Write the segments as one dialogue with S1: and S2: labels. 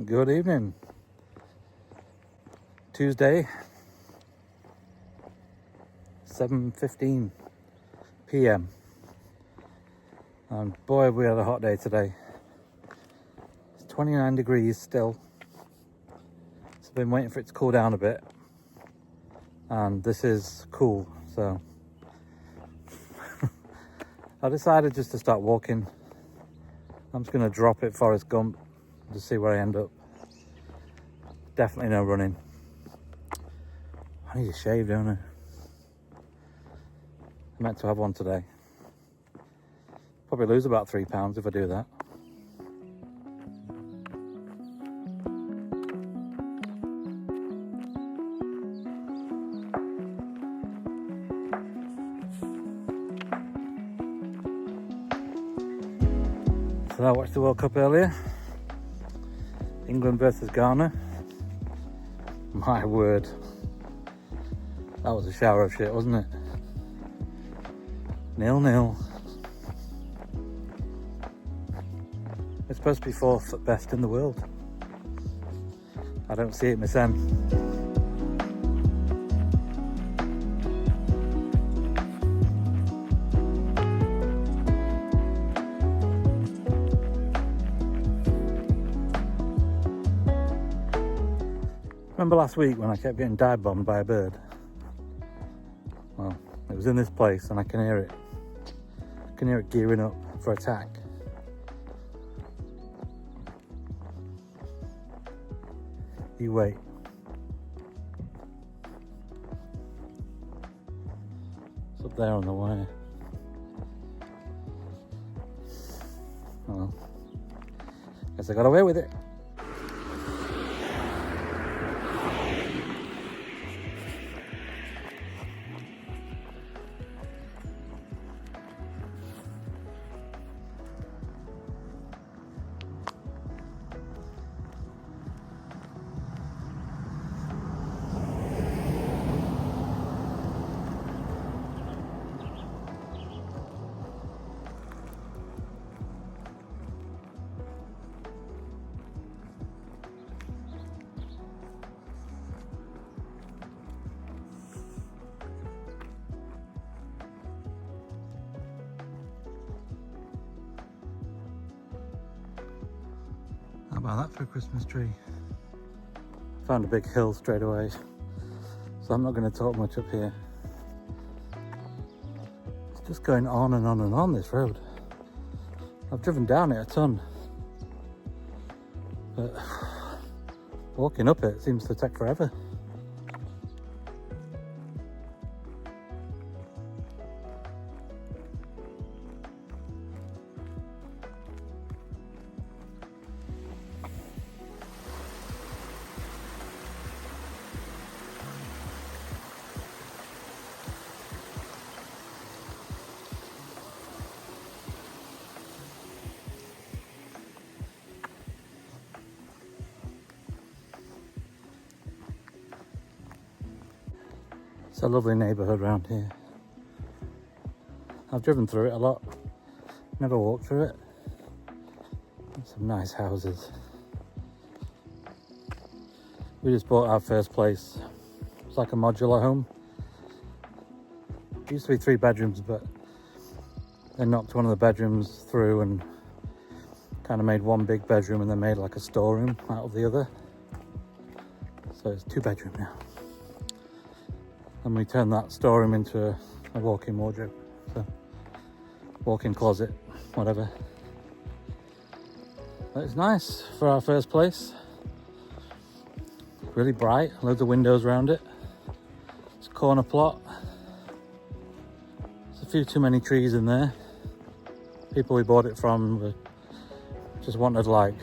S1: Good evening. Tuesday, 7:15 p.m. And boy, have we had a hot day today. It's 29 degrees still. So I've been waiting for it to cool down a bit. And this is cool, so I decided just to start walking. I'm just going to drop it Forrest Gump to see where I end up. Definitely no running. I need a shave, don't I? I meant to have one today. Probably lose about 3 pounds if I do that. So I watched the World Cup earlier. England versus Ghana. My word. That was a shower of shit, wasn't it? 0-0. It's supposed to be fourth best in the world. I don't see it, Miss M. Remember last week when I kept getting dive bombed by a bird? Well, it was in this place and I can hear it. I can hear it gearing up for attack. You wait. It's up there on the wire. Oh well. Guess I got away with it. How about that for a Christmas tree? Found a big hill straight away, so I'm not going to talk much up here. It's just going on and on and on this road. I've driven down it a ton, but walking up it seems to take forever. It's a lovely neighbourhood around here. I've driven through it a lot, never walked through it. Some nice houses. We just bought our first place. It's like a modular home. It used to be 3 bedrooms, but they knocked one of the bedrooms through and kind of made one big bedroom and then made like a storeroom out of the other. So it's 2 bedroom now. And we turned that storeroom into a walk-in wardrobe. So walk-in closet, whatever. But it's nice for our first place. Really bright, loads of windows around it. It's a corner plot. There's a few too many trees in there. People we bought it from just wanted like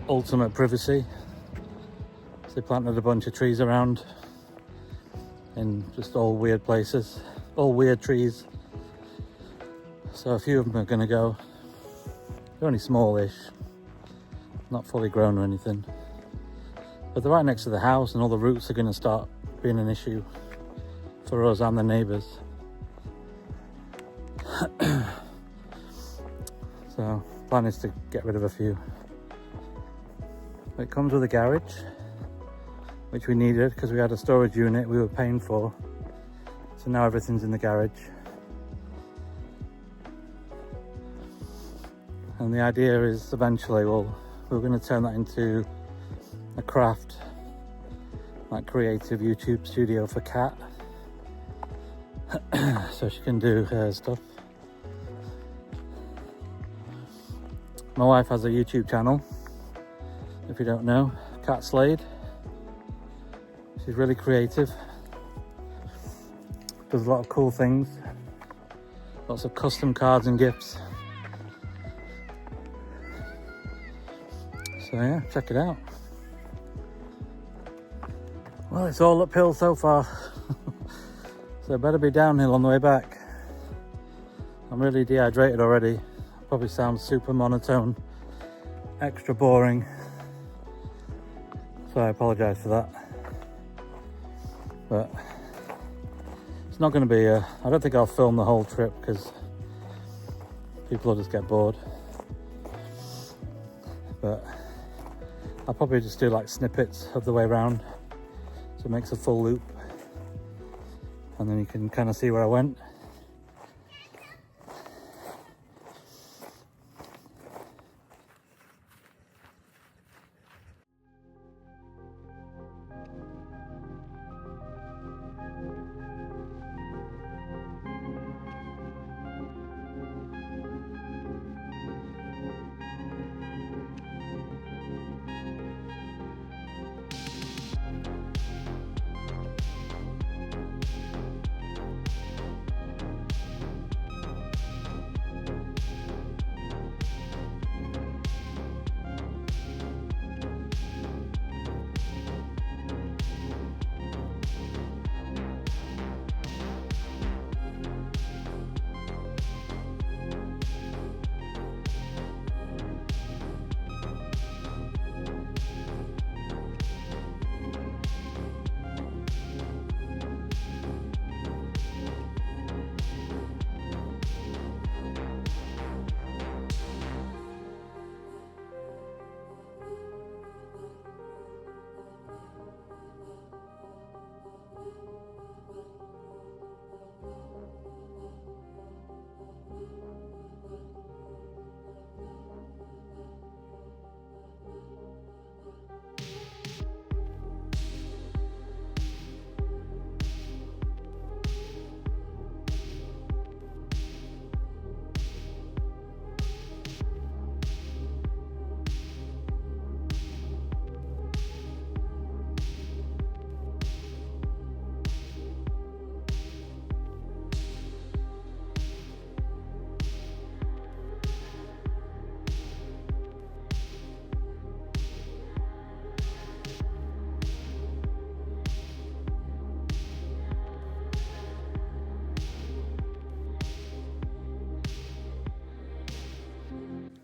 S1: ultimate privacy. So they planted a bunch of trees around in just all weird places, all weird trees. So a few of them are going to go. They're only smallish, not fully grown or anything. But they're right next to the house and all the roots are going to start being an issue for us and the neighbours. So plan is to get rid of a few. It comes with a garage, which we needed because we had a storage unit we were paying for. So now everything's in the garage. And the idea is eventually we're going to turn that into a craft, like creative YouTube studio for Kat. So she can do her stuff. My wife has a YouTube channel, if you don't know, Kat Sladey. She's really creative, does a lot of cool things, lots of custom cards and gifts. So yeah, check it out. Well, it's all uphill so far. So it better be downhill on the way back. I'm really dehydrated already. Probably sounds super monotone, extra boring. So I apologise for that. But it's not going to be I don't think I'll film the whole trip because people will just get bored. But I'll probably just do like snippets of the way around, so it makes a full loop, and then you can kind of see where I went.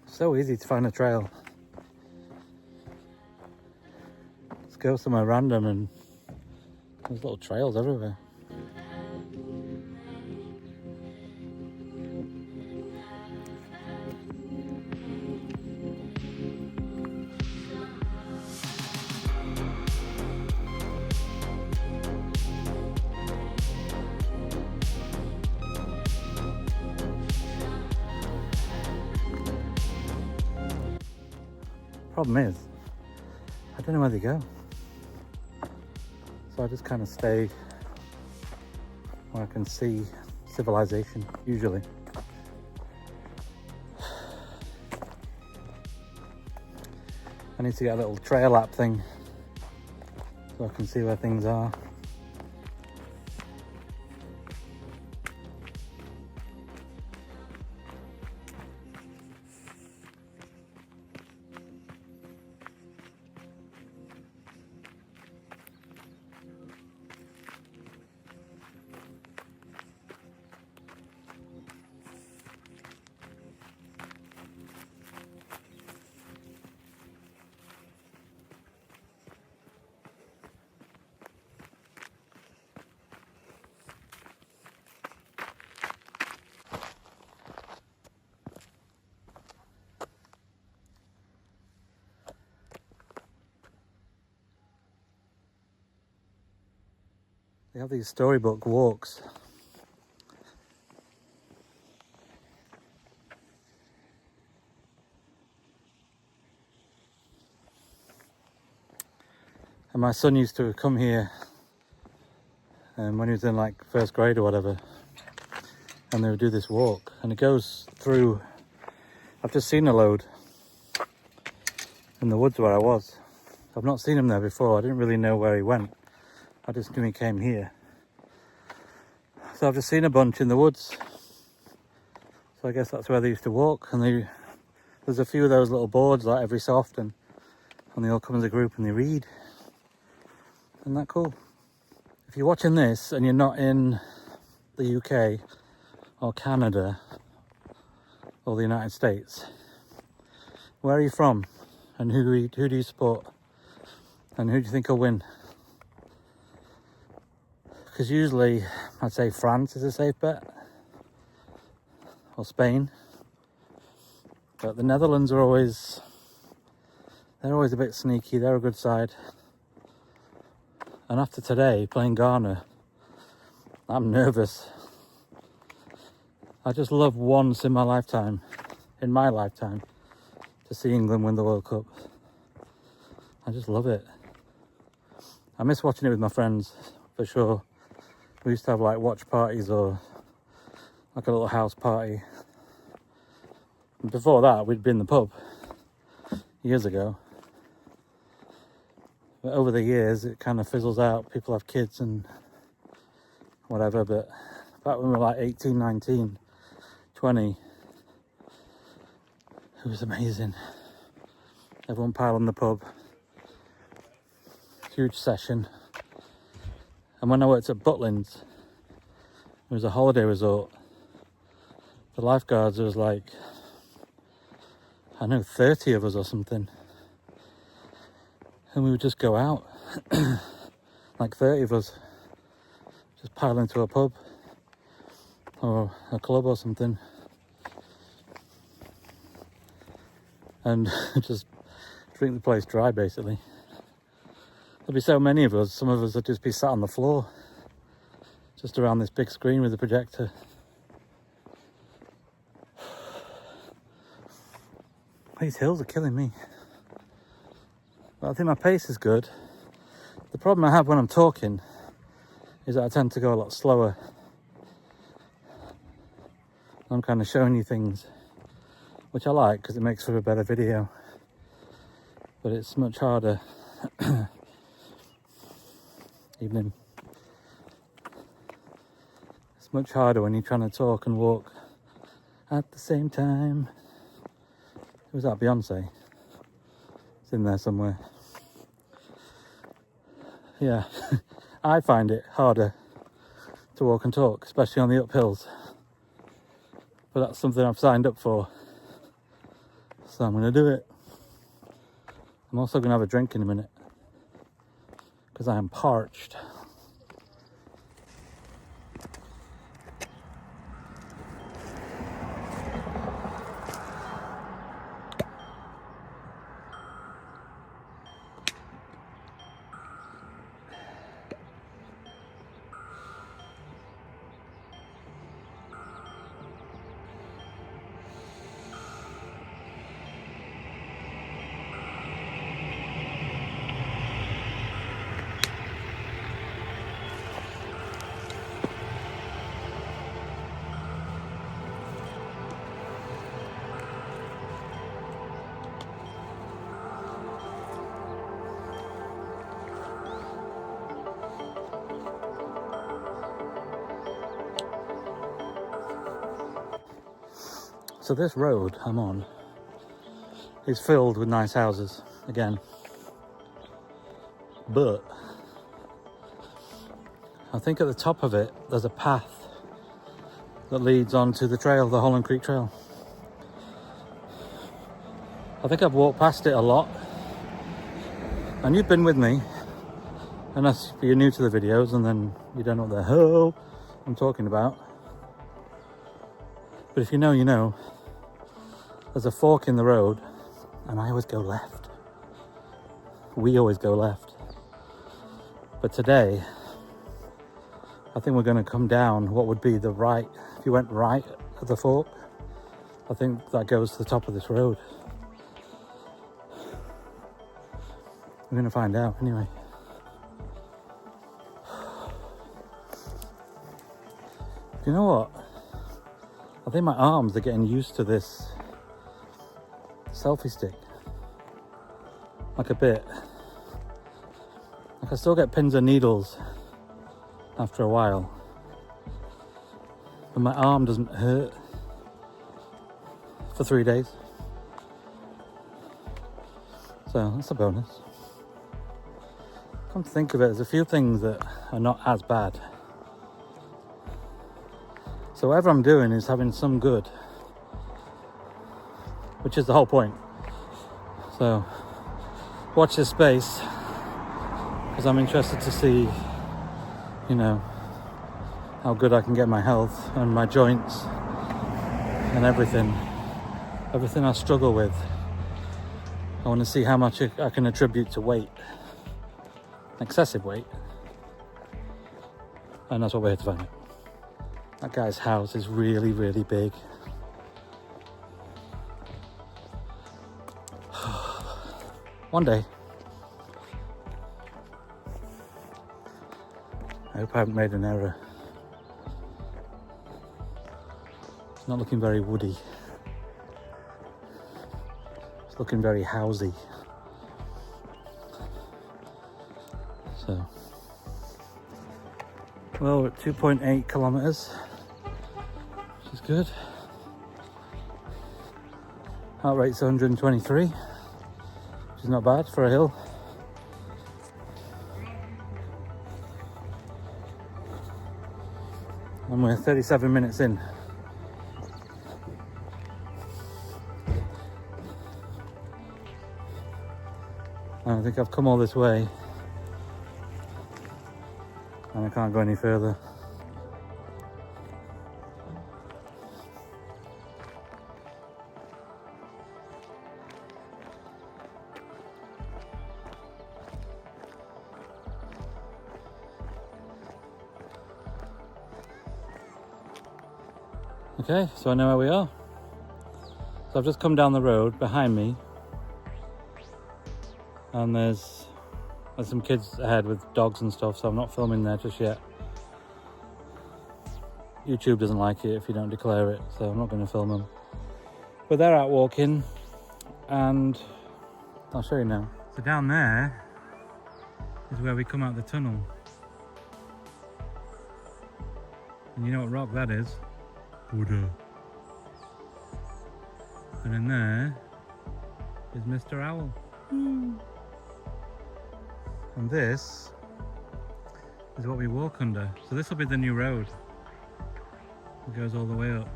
S1: So easy to find a trail. Let's go somewhere random and there's little trails everywhere. Problem is, I don't know where they go. So I just kind of stay where I can see civilization, usually. I need to get a little trail app thing so I can see where things are. They have these storybook walks. And my son used to come here when he was in like first grade or whatever, and they would do this walk, and it goes through, I've just seen a load in the woods where I was. I've not seen him there before. I didn't really know where he went. I just knew he came here. So I've just seen a bunch in the woods. So I guess that's where they used to walk, and there's a few of those little boards like every so often, and they all come as a group and they read. Isn't that cool? If you're watching this and you're not in the UK or Canada or the United States, where are you from? And who do you support? And who do you think will win? Because usually I'd say France is a safe bet, or Spain. But the Netherlands are always a bit sneaky. They're a good side. And after today, playing Ghana, I'm nervous. I just love once in my lifetime, to see England win the World Cup. I just love it. I miss watching it with my friends, for sure. We used to have like watch parties or like a little house party. And before that, we'd been in the pub years ago. But over the years, it kind of fizzles out. People have kids and whatever. But back when we were like 18, 19, 20, it was amazing. Everyone piled in the pub. Huge session. And when I worked at Butlins, it was a holiday resort. The lifeguards, there was like, I know, 30 of us or something. And we would just go out, like 30 of us, just pile into a pub or a club or something, and just drink the place dry, basically. There'd be so many of us, some of us would just be sat on the floor, just around this big screen with a projector. These hills are killing me. But I think my pace is good. The problem I have when I'm talking is that I tend to go a lot slower. I'm kind of showing you things, which I like because it makes for a better video. But it's much harder. Evening. It's much harder when you're trying to talk and walk at the same time. Who was that? Beyonce? It's in there somewhere. Yeah, I find it harder to walk and talk, especially on the uphills. But that's something I've signed up for, so I'm going to do it. I'm also going to have a drink in a minute, because I am parched. So this road I'm on is filled with nice houses, again. But I think at the top of it, there's a path that leads onto the trail, the Holland Creek Trail. I think I've walked past it a lot. And you've been with me, unless you're new to the videos and then you don't know what the hell I'm talking about. But if you know, you know. There's a fork in the road, and I always go left. We always go left. But today, I think we're going to come down what would be the right, if you went right at the fork, I think that goes to the top of this road. We're going to find out anyway. You know what? I think my arms are getting used to this selfie stick. Like a bit. Like I still get pins and needles after a while. But my arm doesn't hurt for 3 days. So that's a bonus. Come to think of it, there's a few things that are not as bad. So whatever I'm doing is having some good, which is the whole point. So watch this space, because I'm interested to see, you know, how good I can get my health and my joints and everything I struggle with. I want to see how much I can attribute to weight, excessive weight, and that's what we're here to find out. That guy's house is really, really big. One day. I hope I haven't made an error. It's not looking very woody. It's looking very housey. So, well, we're at 2.8 kilometers, which is good. Heart rate's 123, which is not bad for a hill. And we're 37 minutes in. I think I've come all this way and I can't go any further. Okay, so I know where we are. So I've just come down the road behind me, and there's some kids ahead with dogs and stuff, so I'm not filming there just yet. YouTube doesn't like it if you don't declare it, so I'm not going to film them. But they're out walking, and I'll show you now. So down there is where we come out the tunnel. And you know what rock that is? Buddha. And in there is Mr. Owl. And this is what we walk under. So this will be the new road. It goes all the way up.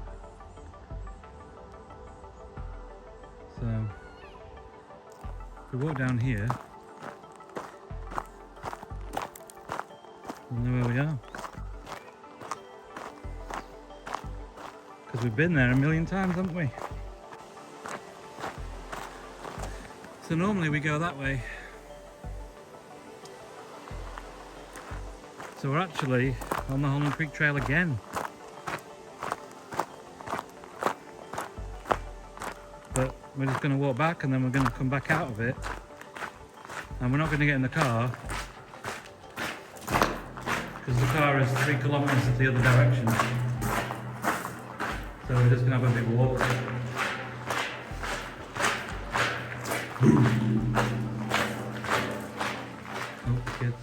S1: So if we walk down here, we'll know where we are. Because we've been there a million times, haven't we? So normally we go that way. So we're actually on the Holland Creek Trail again. But we're just going to walk back and then we're going to come back out of it. And we're not going to get in the car, because the car is 3 kilometers in the other direction. So we're just going to have a big walk. Oh, kids.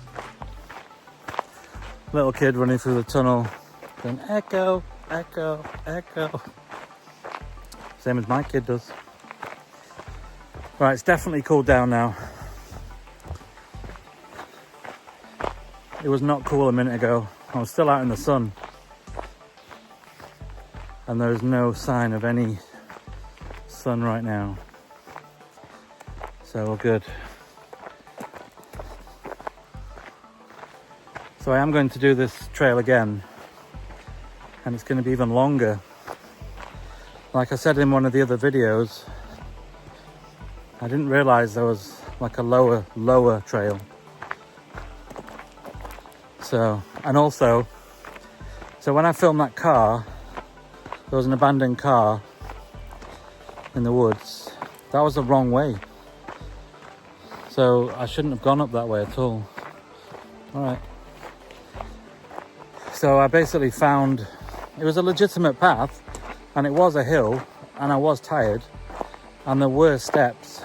S1: Little kid running through the tunnel going, echo, echo, echo. Same as my kid does. Right, it's definitely cooled down now. It was not cool a minute ago. I was still out in the sun. And there's no sign of any sun right now. So we're good. So I am going to do this trail again, and it's going to be even longer. Like I said in one of the other videos, I didn't realize there was like a lower trail. So, and also So when I filmed that car, there was an abandoned car in the woods. That was the wrong way. So I shouldn't have gone up that way at all. All right. So I basically found, it was a legitimate path and it was a hill and I was tired and there were steps.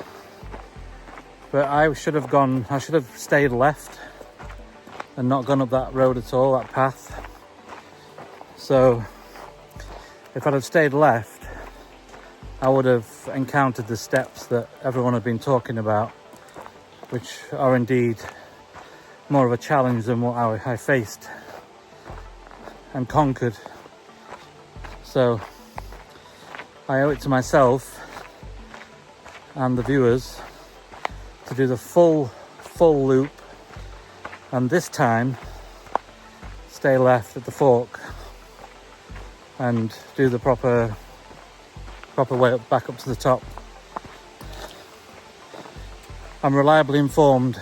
S1: But I should have stayed left and not gone up that road at all, that path. So if I'd have stayed left, I would have encountered the steps that everyone had been talking about, which are indeed more of a challenge than what I faced and conquered. So I owe it to myself and the viewers to do the full loop, and this time stay left at the fork and do the proper way up, back up to the top. I'm reliably informed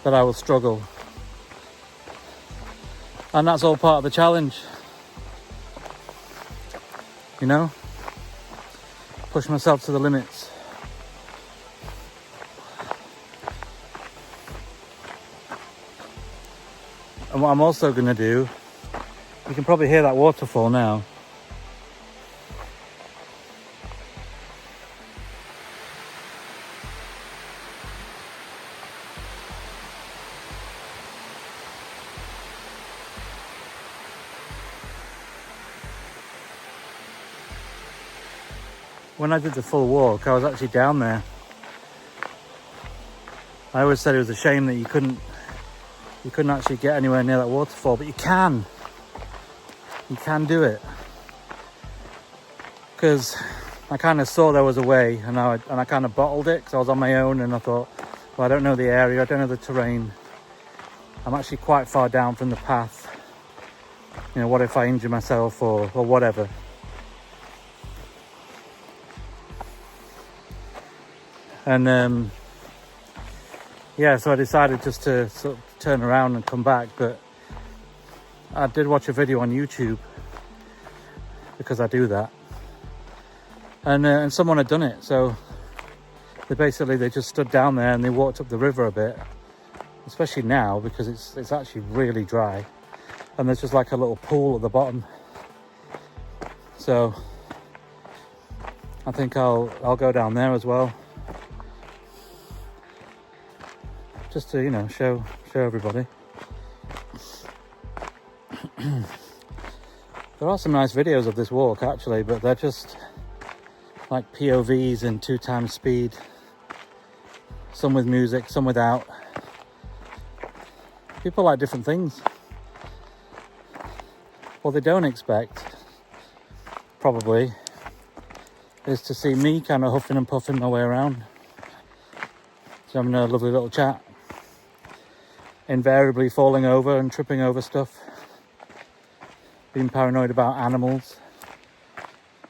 S1: that I will struggle, and that's all part of the challenge, you know, push myself to the limits. And what I'm also going to do, you can probably hear that waterfall now. When I did the full walk, I was actually down there. I always said it was a shame that you couldn't actually get anywhere near that waterfall, but you can do it. Because I kind of saw there was a way, and I kind of bottled it because I was on my own, and I thought, well, I don't know the area, I don't know the terrain. I'm actually quite far down from the path. You know, what if I injure myself or whatever? And yeah, so I decided just to sort of turn around and come back, but I did watch a video on YouTube because I do that, and someone had done it. So they just stood down there and they walked up the river a bit, especially now because it's actually really dry, and there's just like a little pool at the bottom. So I think I'll go down there as well, just to, you know, show everybody. There are some nice videos of this walk actually, but they're just like POVs in 2x speed, some with music, some without. People like different things. What they don't expect probably is to see me kind of huffing and puffing my way around, so having a lovely little chat, invariably falling over and tripping over stuff, being paranoid about animals,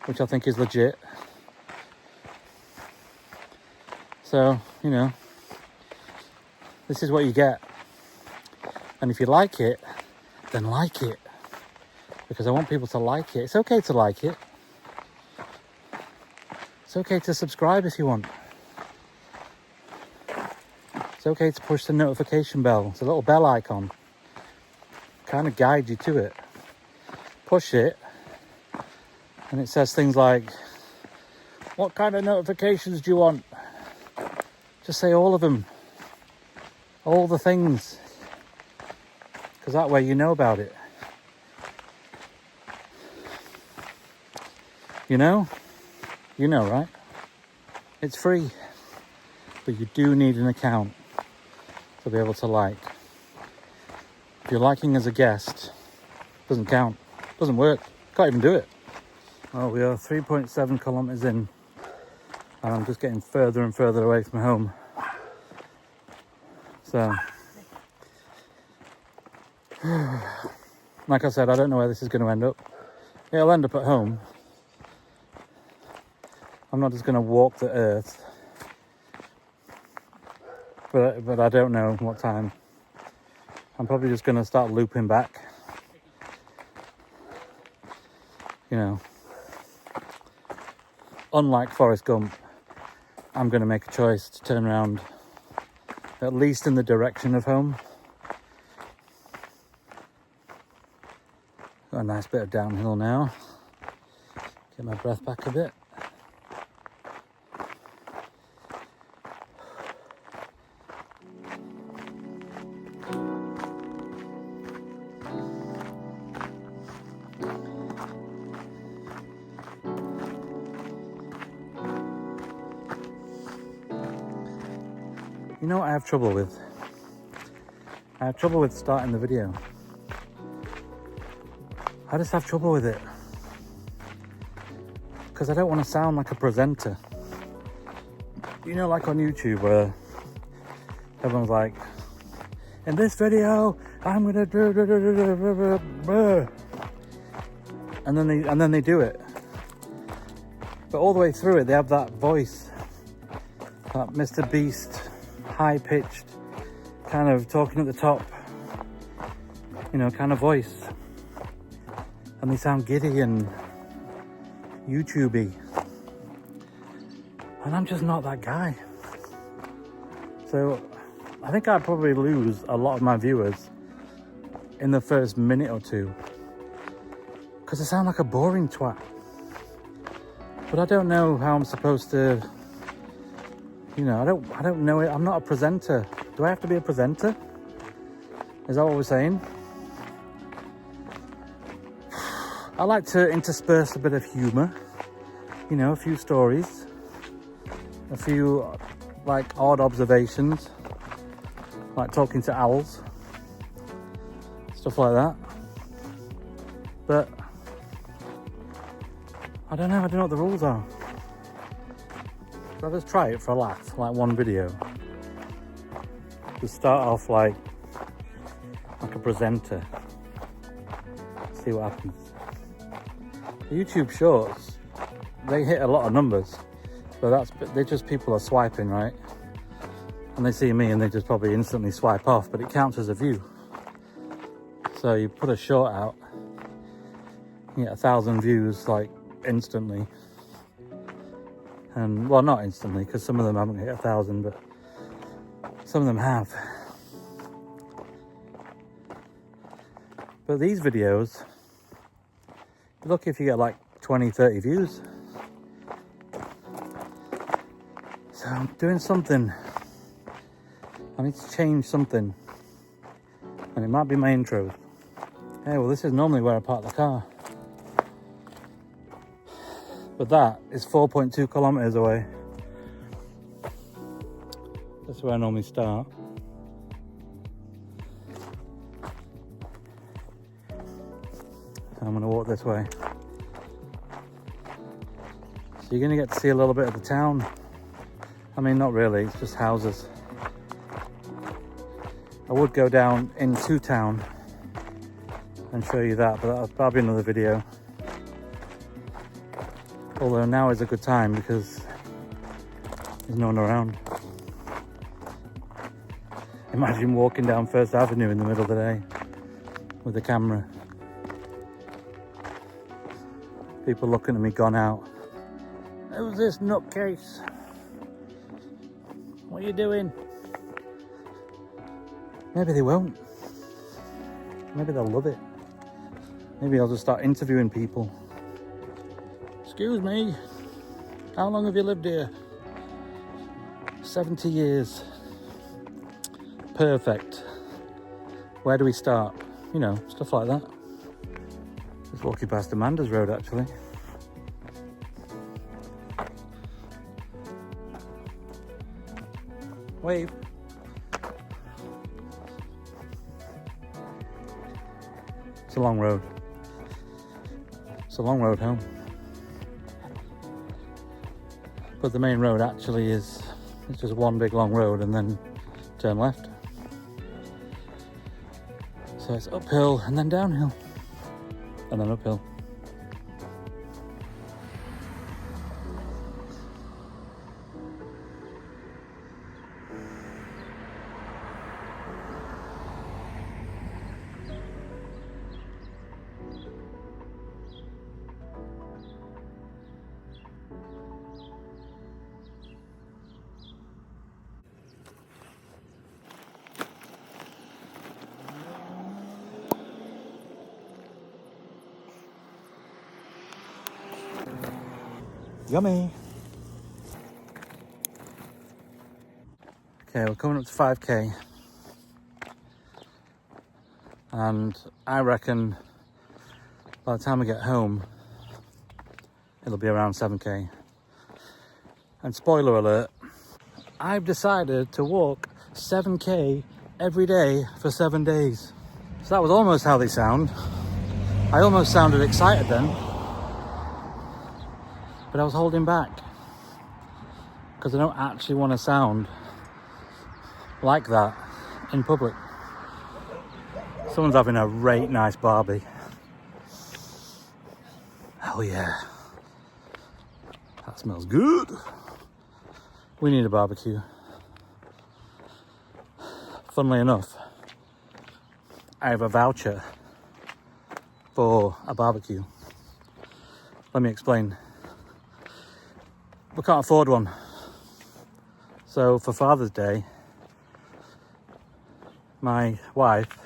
S1: which I think is legit. So, you know, this is what you get. And if you like it, then like it, because I want people to like it. It's okay to like it. It's okay to subscribe if you want. It's okay to push the notification bell. It's a little bell icon. Kind of guide you to it. Push it, and it says things like, what kind of notifications do you want? Just say all of them. All the things. Because that way you know about it. You know? You know, right? It's free. But you do need an account to be able to like. If you're liking as a guest, it doesn't count. Doesn't work. Can't even do it. Well, we are 3.7 kilometers in, and I'm just getting further and further away from home. So, like I said, I don't know where this is going to end up. It'll end up at home. I'm not just going to walk the earth, but I don't know what time. I'm probably just going to start looping back. you know, unlike Forrest Gump, I'm going to make a choice to turn around at least in the direction of home. Got a nice bit of downhill now. Get my breath back a bit. You know what I have trouble with? I have trouble with starting the video. I just have trouble with it. Because I don't want to sound like a presenter. You know, like on YouTube where everyone's like, in this video, I'm gonna do, and then they do it. But all the way through it, they have that voice, that Mr. Beast, high-pitched, kind of talking at the top, you know, kind of voice. And they sound giddy and YouTubey. And I'm just not that guy. So I think I'd probably lose a lot of my viewers in the first minute or two. Because I sound like a boring twat. But I don't know how I'm supposed to, you know, I don't know it. I'm not a presenter. Do I have to be a presenter? Is that what we're saying? I like to intersperse a bit of humour, you know, a few stories, a few like odd observations, like talking to owls, stuff like that. But I don't know what the rules are. So I'll just try it for a laugh, like one video. Just start off like a presenter, see what happens. The YouTube shorts, they hit a lot of numbers, but they're just people are swiping, right? And they see me and they just probably instantly swipe off, but it counts as a view. So you put a short out, you get 1,000 views like instantly. And well, not instantly, because some of them haven't hit 1,000, but some of them have. But these videos, look, if you get like 20, 30 views. So I'm doing something. I need to change something. And it might be my intros. Hey, well, this is normally where I park the car. But that is 4.2 kilometers away. That's where I normally start. I'm gonna walk this way. So you're gonna get to see a little bit of the town. I mean, not really, it's just houses. I would go down into town and show you that, but that'll be another video. Although now is a good time because there's no one around. Imagine walking down First Avenue in the middle of the day with a camera. People looking at me gone out. Who's this nutcase? What are you doing? Maybe they won't. Maybe they'll love it. Maybe I'll just start interviewing people. Excuse me, how long have you lived here? 70 years. Perfect. Where do we start? You know, stuff like that. Just walking past Amanda's Road, actually. Wave. It's a long road. It's a long road home. But the main road actually it's just one big long road and then turn left. So it's uphill and then downhill and then uphill. Yummy. Okay, we're coming up to 5k. And I reckon by the time we get home, it'll be around 7k. And spoiler alert, I've decided to walk 7k every day for 7 days. So that was almost how they sound. I almost sounded excited then, but I was holding back because I don't actually want to sound like that in public. Someone's having a right nice barbie. Hell yeah. That smells good. We need a barbecue. Funnily enough, I have a voucher for a barbecue. Let me explain. We can't afford one. So for Father's Day, my wife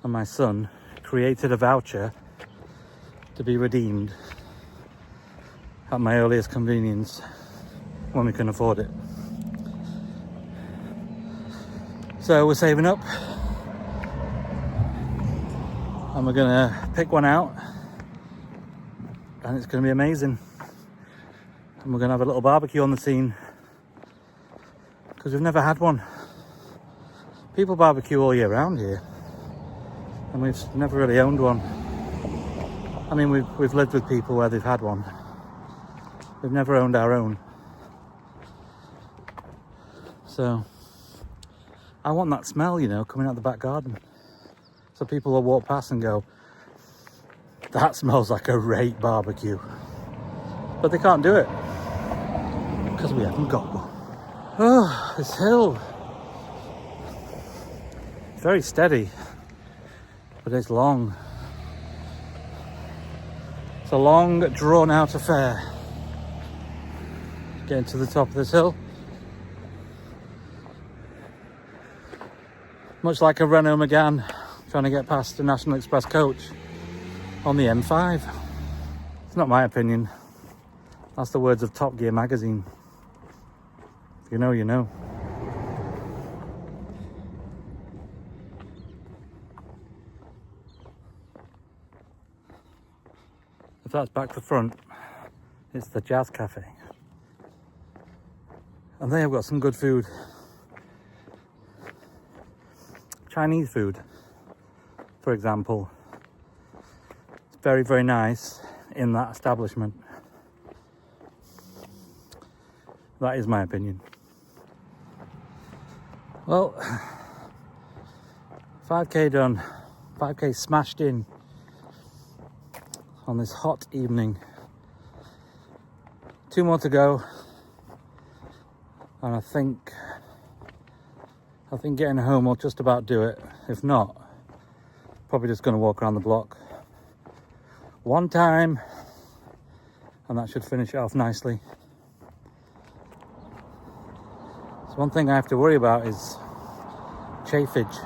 S1: and my son created a voucher to be redeemed at my earliest convenience when we can afford it. So we're saving up and we're gonna pick one out and it's gonna be amazing. And we're gonna have a little barbecue on the scene because we've never had one. People barbecue all year round here and we've never really owned one. I mean, we've lived with people where they've had one. We've never owned our own. So I want that smell, you know, coming out the back garden. So people will walk past and go, that smells like a great barbecue. But they can't do it because we haven't got one. Oh, this hill. It's very steady, but it's long. It's a long, drawn-out affair. Getting to the top of this hill. Much like a Renault Megane trying to get past the National Express coach on the M5. It's not my opinion. That's the words of Top Gear magazine. If you know, you know. If that's back to front, it's the Jazz Cafe. And they have got some good food. Chinese food, for example. It's very, very nice in that establishment. That is my opinion. Well, 5k done, 5k smashed in on this hot evening. 2 more to go, and I think getting home will just about do it. If not, probably just going to walk around the block one time, and that should finish it off nicely. So one thing I have to worry about is chafage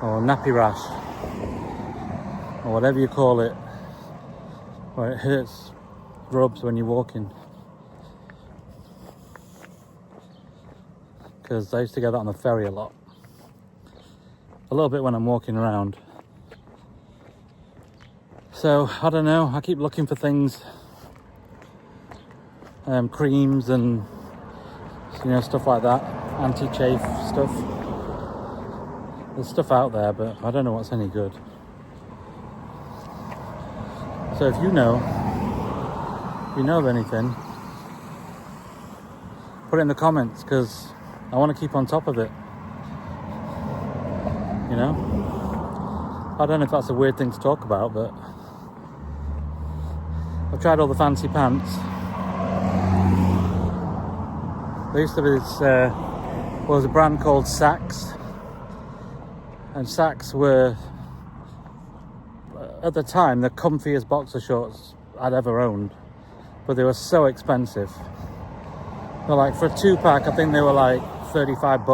S1: or nappy rash or whatever you call it, where it hurts, rubs when you're walking. Because I used to get that on the ferry a lot. A little bit when I'm walking around. So, I don't know, I keep looking for things, creams and, you know, stuff like that, anti-chafe stuff. There's stuff out there, but I don't know what's any good. So if you know of anything, put it in the comments, because I want to keep on top of it. You know? I don't know if that's a weird thing to talk about, but I've tried all the fancy pants. There used to be this, was a brand called Saks. And Saks were, at the time, the comfiest boxer shorts I'd ever owned. But they were so expensive. But like for a 2-pack, I think they were like $35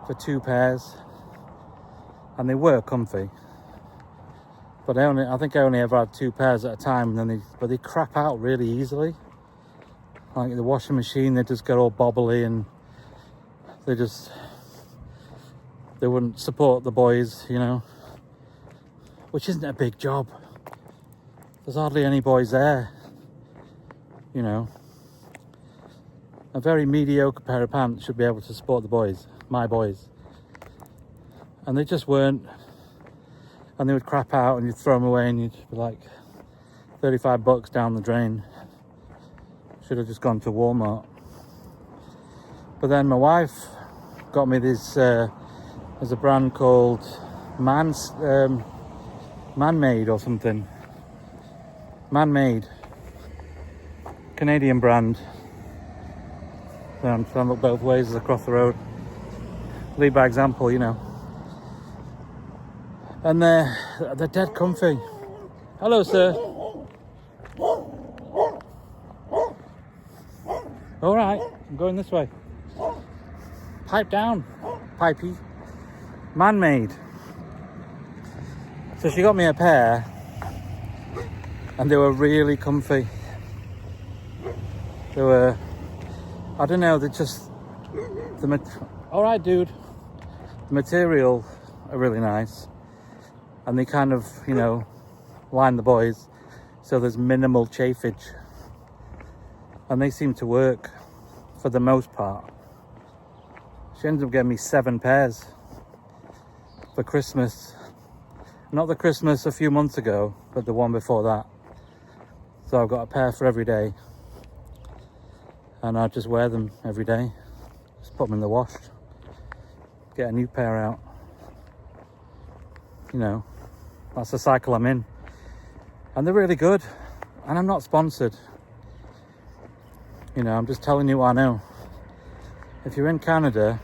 S1: for 2 pairs. And they were comfy. But I think I only ever had 2 pairs at a time, and then they crap out really easily. Like the washing machine, they just get all bobbly, and they wouldn't support the boys, you know, which isn't a big job. There's hardly any boys there, you know. A very mediocre pair of pants should be able to support the boys, my boys. And they just weren't. And they would crap out, and you'd throw them away, and you'd be like, $35 down the drain. Should have just gone to Walmart. But then my wife got me this, there's a brand called Man-Made or something. Man-Made. Canadian brand. So I'm trying to look both ways across the road. Lead by example, you know. And they're dead comfy. Hello, sir. All right, I'm going this way. Pipe down, pipey. Man-made. So she got me a pair, and they were really comfy. They were, I don't know, all right, dude. The material are really nice, and they kind of, you know, line the boys, so there's minimal chafage, and they seem to work for the most part. She ended up getting me 7 pairs for Christmas. Not the Christmas a few months ago, but the one before that. So I've got a pair for every day, and I just wear them every day. Just put them in the wash, get a new pair out. You know, that's the cycle I'm in. And they're really good. And I'm not sponsored. You know, I'm just telling you what I know. If you're in Canada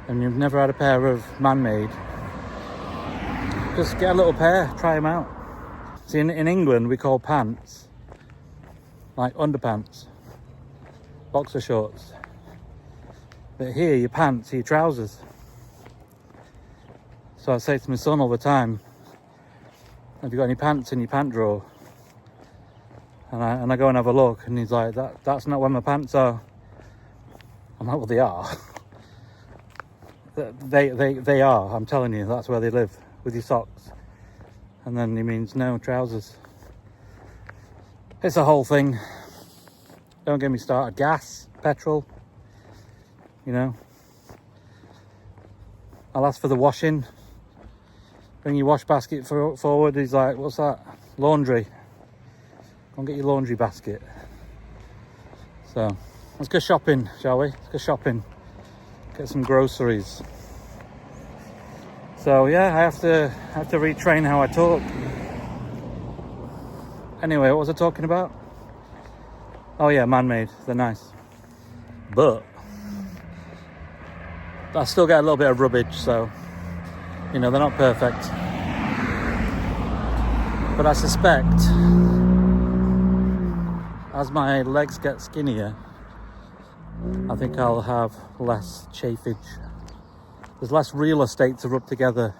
S1: and you've never had a pair of Man-Made, just get a little pair, try them out. See, in England, we call pants like underpants, boxer shorts. But here, your pants are your trousers. So I say to my son all the time, have you got any pants in your pant drawer? And I go and have a look, and he's like, that's not where my pants are. I'm like, well, they are. They are, I'm telling you, that's where they live, with your socks. And then he means no trousers. It's a whole thing. Don't get me started. Gas, petrol, you know. I'll ask for the washing. Bring your wash basket forward. He's like, what's that? Laundry. Go and get your laundry basket. So let's go shopping, shall we? Let's go shopping. Get some groceries. So yeah, I have to retrain how I talk. Anyway, what was I talking about? Oh yeah, Man-Made. They're nice. But I still get a little bit of rubbish, so you know, they're not perfect. But I suspect as my legs get skinnier, I think I'll have less chafage. There's less real estate to rub together.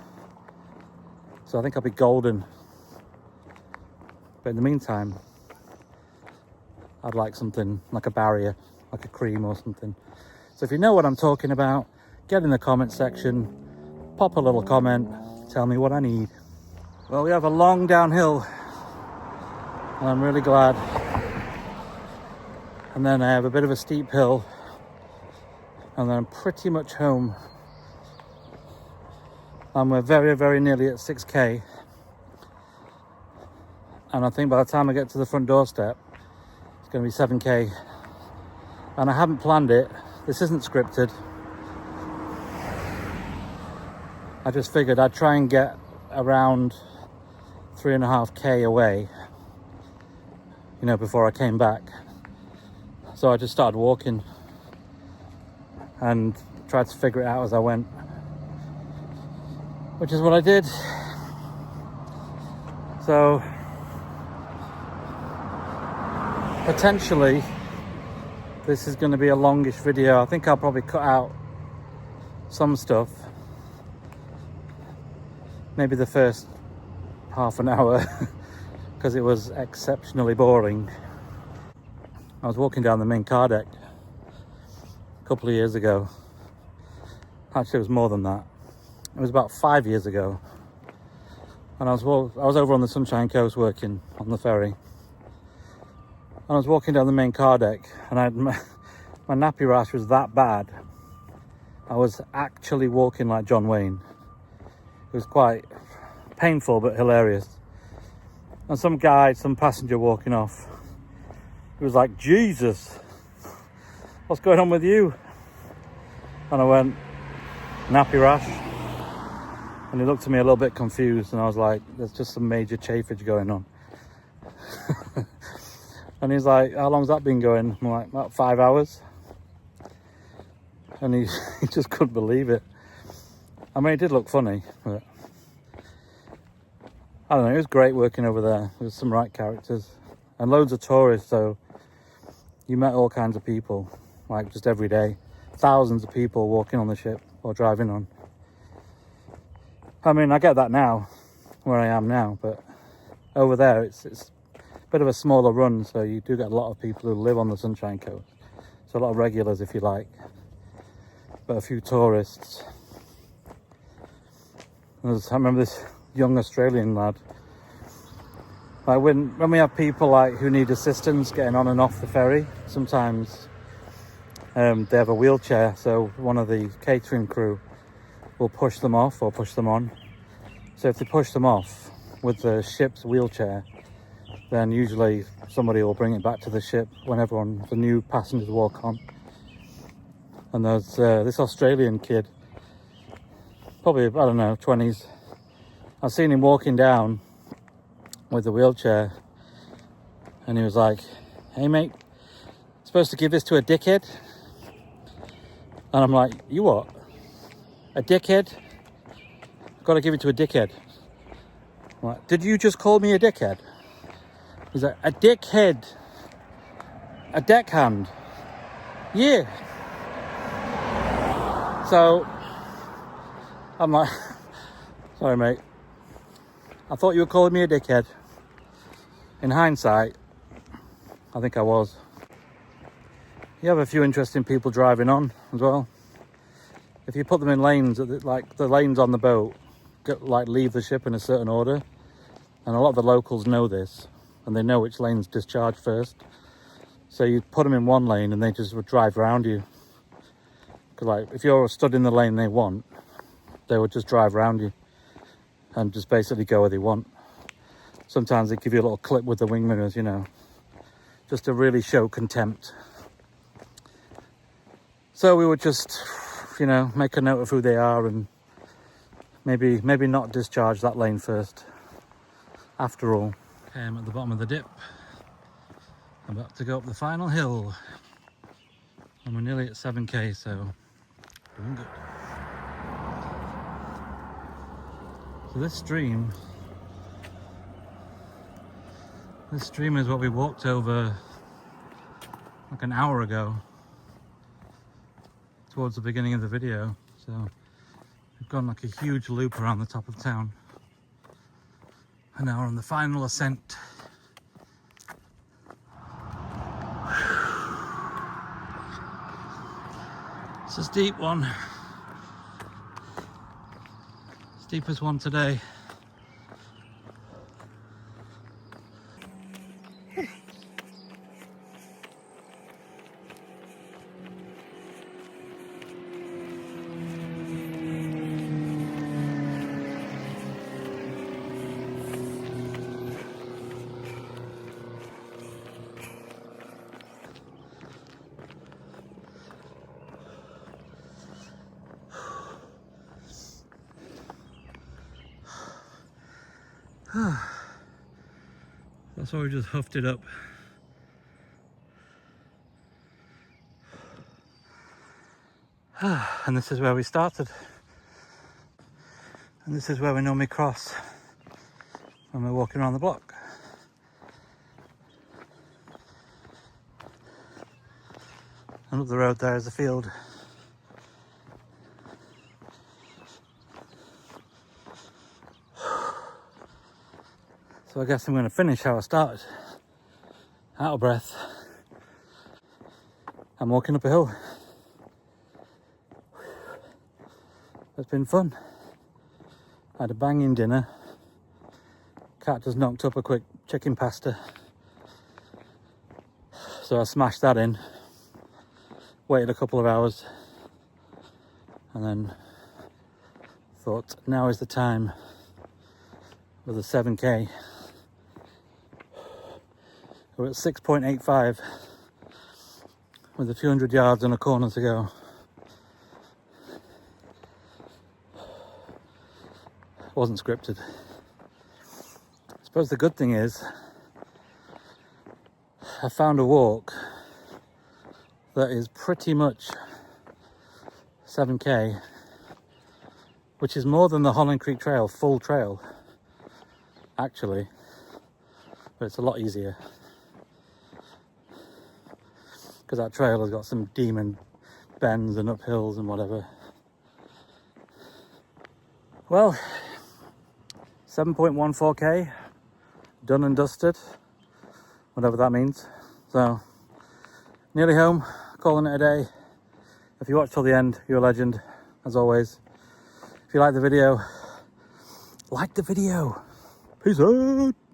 S1: So I think I'll be golden. But in the meantime, I'd like something like a barrier, like a cream or something. So if you know what I'm talking about, get in the comment section, pop a little comment, tell me what I need. Well, we have a long downhill, and I'm really glad. And then I have a bit of a steep hill, and then I'm pretty much home. And we're very, very nearly at 6k. And I think by the time I get to the front doorstep, it's going to be 7k. And I haven't planned it. This isn't scripted. I just figured I'd try and get around 3.5k away, you know, before I came back. So I just started walking and tried to figure it out as I went, which is what I did. So potentially this is going to be a longish video. I think I'll probably cut out some stuff, maybe the first half an hour because it was exceptionally boring. I was walking down the main car deck a couple of years ago. Actually, it was more than that. It was about 5 years ago. And I was over on the Sunshine Coast working on the ferry. And I was walking down the main car deck, and my nappy rash was that bad. I was actually walking like John Wayne. It was quite painful but hilarious. And some passenger walking off, he was like, "Jesus, what's going on with you?" And I went, "Nappy rash." And he looked at me a little bit confused, and I was like, "There's just some major chafage going on." And he's like, "How long's that been going?" I'm like, "About 5 hours." And he just couldn't believe it. I mean, it did look funny, but I don't know, it was great working over there. There was some right characters and loads of tourists, so you met all kinds of people, like just every day. Thousands of people walking on the ship or driving on. I mean, I get that now, where I am now, but over there it's a bit of a smaller run, so you do get a lot of people who live on the Sunshine Coast. So a lot of regulars, if you like, but a few tourists. I remember this young Australian lad. Like when we have people like who need assistance getting on and off the ferry, sometimes they have a wheelchair, so one of the catering crew will push them off or push them on. So if they push them off with the ship's wheelchair, then usually somebody will bring it back to the ship when the new passengers walk on. And there's this Australian kid, probably, I don't know, 20s. I've seen him walking down with the wheelchair, and he was like, "Hey mate, supposed to give this to a dickhead?" And I'm like, "You what? A dickhead? I've got to give it to a dickhead." I'm like, "Did you just call me a dickhead?" He's like, "A dickhead. A deckhand. Yeah." So I'm like, "Sorry mate, I thought you were calling me a dickhead." In hindsight, I think I was. You have a few interesting people driving on as well. If you put them in lanes, like the lanes on the boat, leave the ship in a certain order. And a lot of the locals know this, and they know which lanes discharge first. So you put them in one lane and they just would drive around you. Because like, if you're stood in the lane they want, they would just drive around you and just basically go where they want. Sometimes they give you a little clip with the wing mirrors, you know, just to really show contempt. So we would just, you know, make a note of who they are and maybe not discharge that lane first. After all. Okay, I'm at the bottom of the dip. I'm about to go up the final hill. And we're nearly at 7k, so doing good. So this stream is what we walked over like an hour ago, towards the beginning of the video. So we've gone like a huge loop around the top of town. And now we're on the final ascent. It's a steep one. Steepest one today. That's why we just huffed it up. And this is where we started. And this is where we normally cross when we're walking around the block. And up the road there is a field. So I guess I'm going to finish how I started. Out of breath. I'm walking up a hill. It's been fun. I had a banging dinner. Cat just knocked up a quick chicken pasta. So I smashed that in. Waited a couple of hours. And then thought, now is the time with a 7k. We're at 6.85 with a few hundred yards and a corner to go. Wasn't scripted. I suppose the good thing is I found a walk that is pretty much 7k, which is more than the Holland Creek Trail, full trail, actually, but it's a lot easier because that trail has got some demon bends and uphills and whatever. Well, 7.14k, done and dusted, whatever that means. So, nearly home, calling it a day. If you watched till the end, you're a legend, as always. If you like the video, like the video. Peace out.